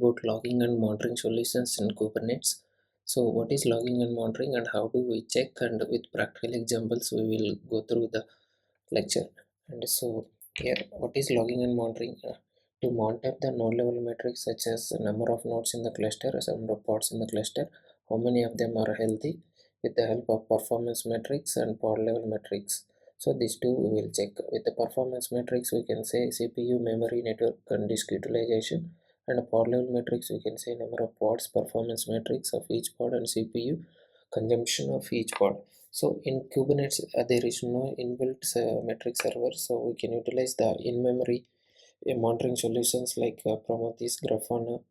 about logging and monitoring solutions in Kubernetes. So what is logging and monitoring and how do we check, and with practical examples we will go through the lecture. And so here, what is logging and monitoring? To monitor the node level metrics such as the number of nodes in the cluster, number of pods in the cluster, how many of them are healthy, with the help of performance metrics and pod level metrics. So these two we will check. With the performance metrics we can say CPU, memory, network and disk utilization, and a pod level metrics we can say number of pods, performance metrics of each pod, and CPU consumption of each pod. So in Kubernetes there is no inbuilt metric server, so we can utilize the in-memory monitoring solutions like Prometheus, Grafana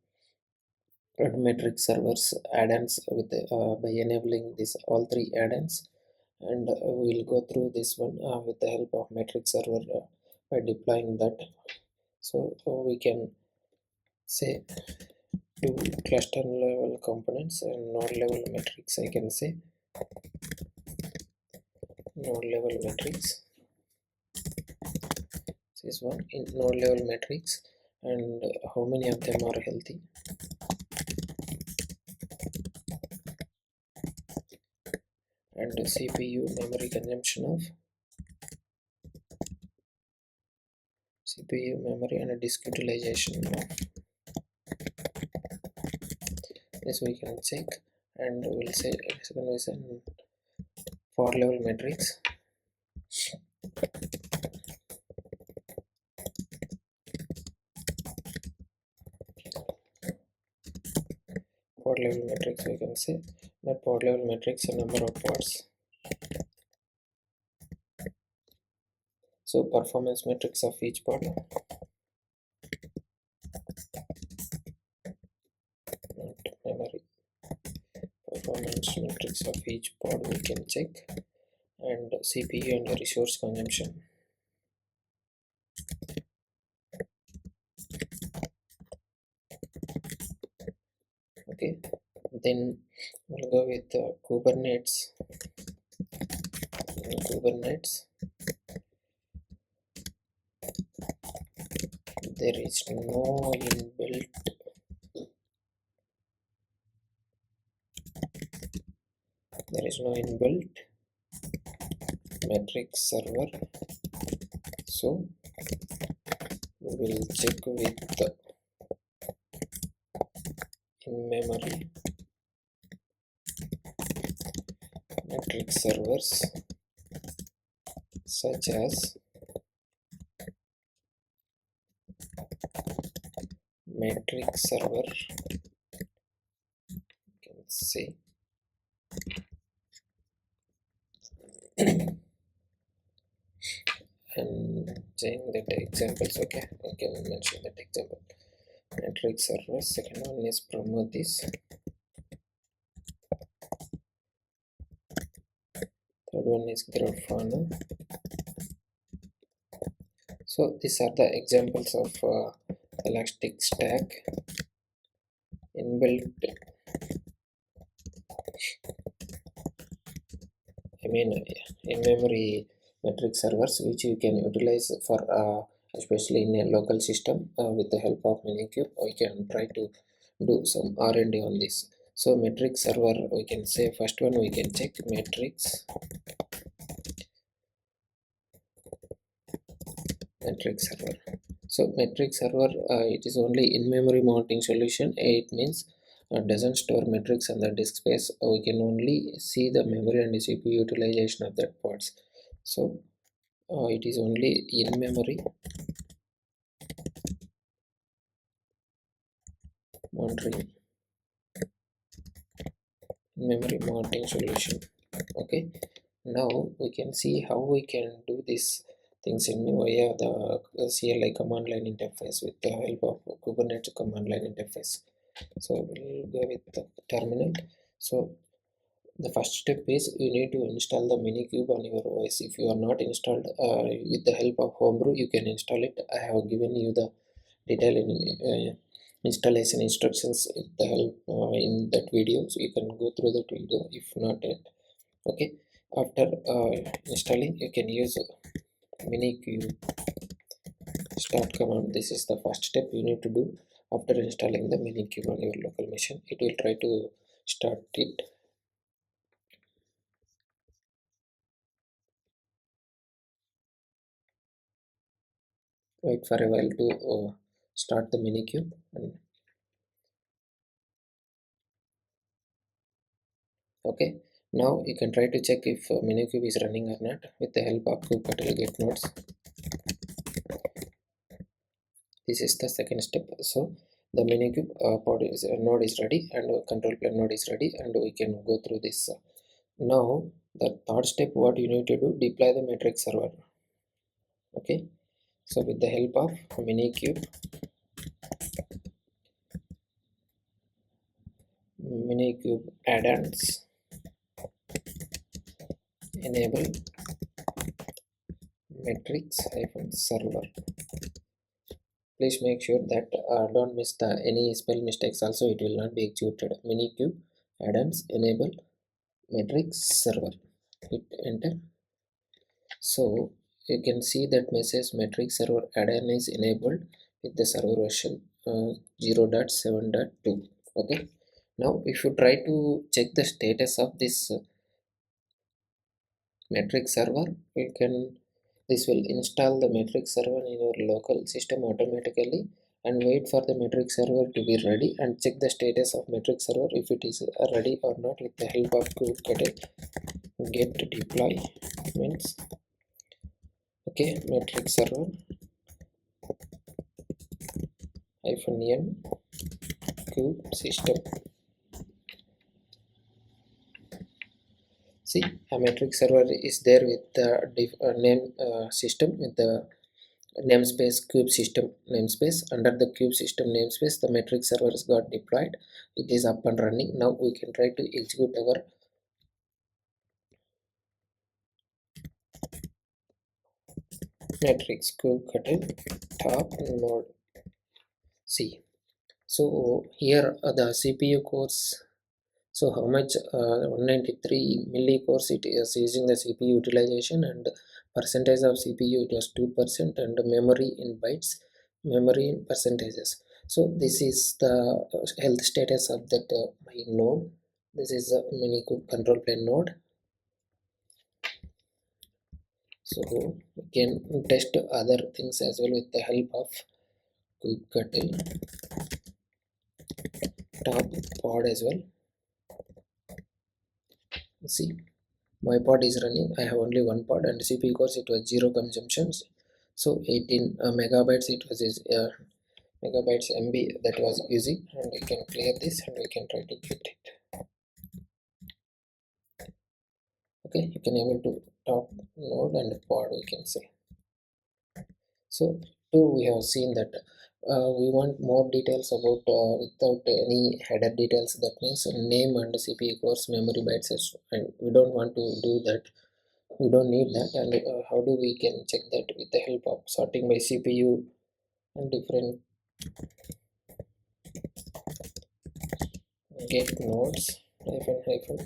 and metric servers add-ons with by enabling this all three add-ons. And we'll go through this one with the help of metric server by deploying that. So we can say do cluster level components and node level metrics. I can say node level metrics, this one in node level metrics, and how many of them are healthy, and CPU memory consumption of CPU memory and disk utilization of this we can check. And we'll say second is pod level metrics. Pod level metrics we can say that pod level metrics a number of pods. So performance metrics of each pod, not memory, performance metrics of each pod we can check, and CPU and resource consumption. Okay, then we'll go with Kubernetes. Kubernetes there is no inbuilt metric server, so we will check with the in-memory metric servers such as metric server, you can say and saying that examples. Okay, I can mention that example. Metric server, second one is Prometheus, third one is Grafana. So these are the examples of elastic stack inbuilt, in-memory metric servers which you can utilize for especially in a local system. With the help of Minikube we can try to do some R&D on this. So metric server we can say first one we can check metric server. So metric server it is only in-memory monitoring solution. It means doesn't store metrics on the disk space. We can only see the memory and CPU utilization of that pods. So it is only in-memory monitoring, memory monitoring solution. Okay, now we can see how we can do these things in via the CLI command line interface with the help of Kubernetes command line interface. So we'll go with the terminal. So the first step is you need to install the Minikube on your OS. If you are not installed, with the help of Homebrew you can install it. I have given you the detailed installation instructions with the help in that video, so you can go through that video if not yet. Okay, after installing you can use Minikube start command. This is the first step you need to do. After installing the minikube on your local machine, it will try to start it. Wait for a while to start the minikube. And okay, now you can try to check if minikube is running or not with the help of kubectl get nodes. This is the second step. So the minikube node is ready, and control plane node is ready, and we can go through this. Now the third step, what you need to do, deploy the metric server. Okay, so with the help of minikube add-ons, enable metrics server. Please make sure that don't miss the any spell mistakes, also it will not be executed. Minikube add-ons, enable metrics server, hit enter. So you can see that message metric server add-on is enabled with the server version 0.7.2. okay, now if you try to check the status of this metric server, you can, this will install the metric server in your local system automatically, and wait for the metric server to be ready, and check the status of metric server if it is ready or not with the help of get deployments. Okay, metric server -n cube system. See, a metric server is there with the name system with the namespace cube system namespace. Under the cube system namespace, the metric servers got deployed. It is up and running. Now we can try to execute our metrics kubectl top node. See, so here the CPU cores. So how much 193 millicores it is using the CPU utilization, and percentage of CPU it was 2%, and memory in bytes, memory in percentages. So this is the health status of that my node. This is a mini control plane node. So we can test other things as well with the help of kubectl top pod as well. See, my pod is running. I have only one pod, and CPU cores it was 0 consumptions. So 18 megabytes it was megabytes MB that was using, and we can clear this and we can try to get it. Okay, you can able to top node and pod, we can say. So two, we have seen that we want more details about without any header details. That means name and CPU cores, memory bytes, and we don't want to do that. We don't need that. And how do we can check that with the help of sorting by CPU and different get nodes hyphen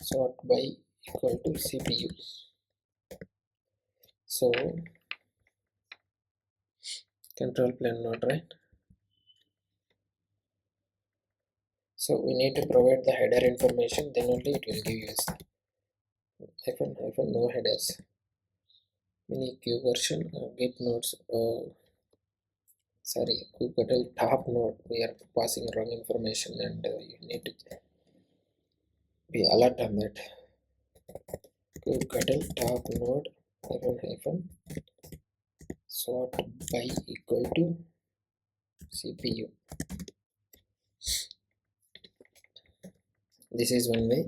sort by equal to CPU. So control plane node, right? So we need to provide the header information, then only it will give us hyphen no headers. Mini queue version get nodes. Sorry, kubectl top node. We are passing wrong information, and you need to be alert on that. Kubectl top node hyphen sort by equal to CPU. This is one way.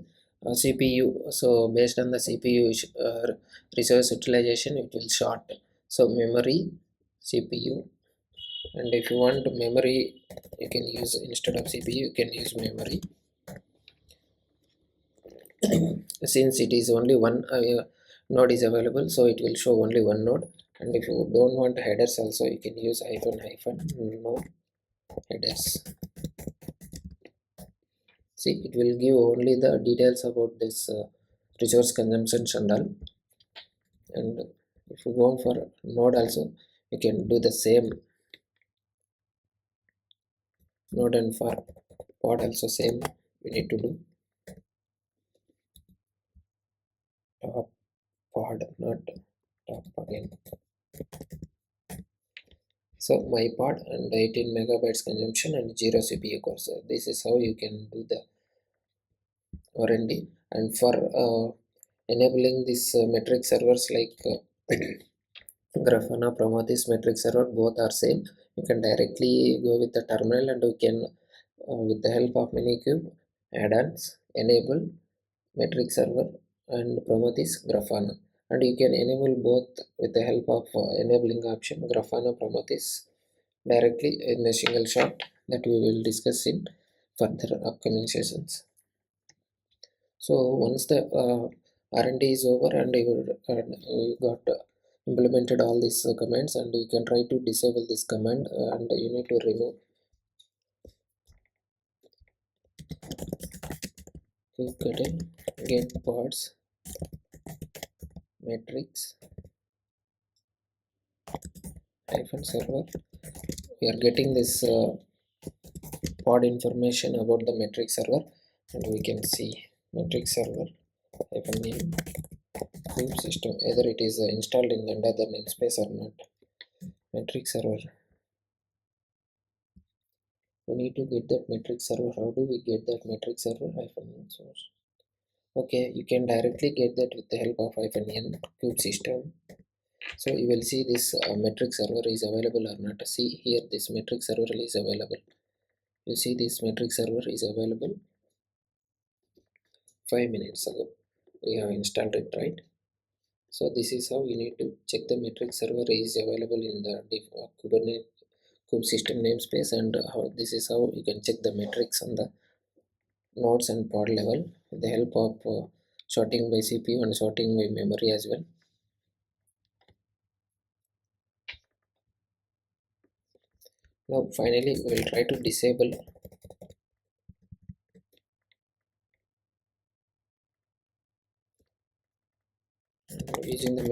CPU, so based on the CPU resource utilization, it will sort. So memory, CPU, and if you want memory, you can use, instead of CPU you can use memory. Since it is only one node is available, so it will show only one node. And if you don't want headers also, you can use hyphen no headers. See, it will give only the details about this resource consumption and all. And if you go for node also, you can do the same. node, and for pod also same we need to do top pod, not top again. So my pod and 18 megabytes consumption and 0 CPU core. So this is how you can do the R&D. And for enabling these metric servers like Grafana, Prometheus, metric server, both are same. You can directly go with the terminal and you can with the help of Minikube add-ons enable metric server and Prometheus Grafana, and you can enable both with the help of enabling option Grafana Prometheus directly in a single shot that we will discuss in further upcoming sessions. So once the R&D is over and you got implemented all these commands, and you can try to disable this command, and you need to remove get pods matrix hyphen server. We are getting this pod information about the metric server, and we can see metric server hyphen name group system, either it is installed in under the namespace or not. Metric server, we need to get that metric server. How do we get that metric server? Hyphen source. Okay, you can directly get that with the help of hyphen n cube system. So you will see this metric server is available or not. See here, this metric server is available. You see this metric server is available 5 minutes ago. We have installed it, right? So this is how you need to check the metric server is available in the Kubernetes kube system namespace, and how this is how you can check the metrics on the nodes and pod level with the help of sorting by CPU and sorting by memory as well. Now finally we will try to disable using the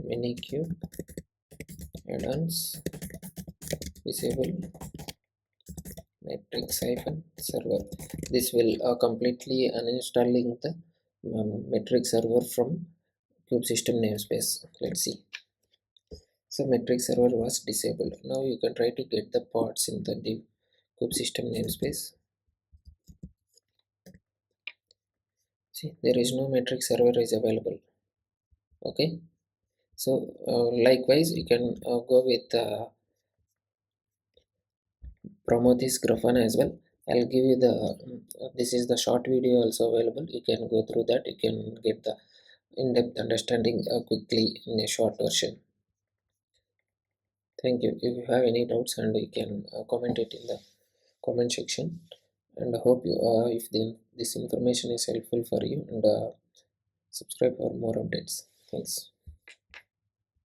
minikube add-ons disable matrix hyphen server. This will completely uninstalling the metric server from kube system namespace. Let's see. So metric server was disabled. Now you can try to get the pods in the kube system namespace. See, there is no metric server is available. Okay, so likewise you can go with Prometheus Grafana as well. I'll give you the this is the short video also available. You can go through that. You can get the in-depth understanding quickly in a short version. Thank you. If you have any doubts, and you can comment it in the comment section, and I hope you if this information is helpful for you, and subscribe for more updates. Thanks.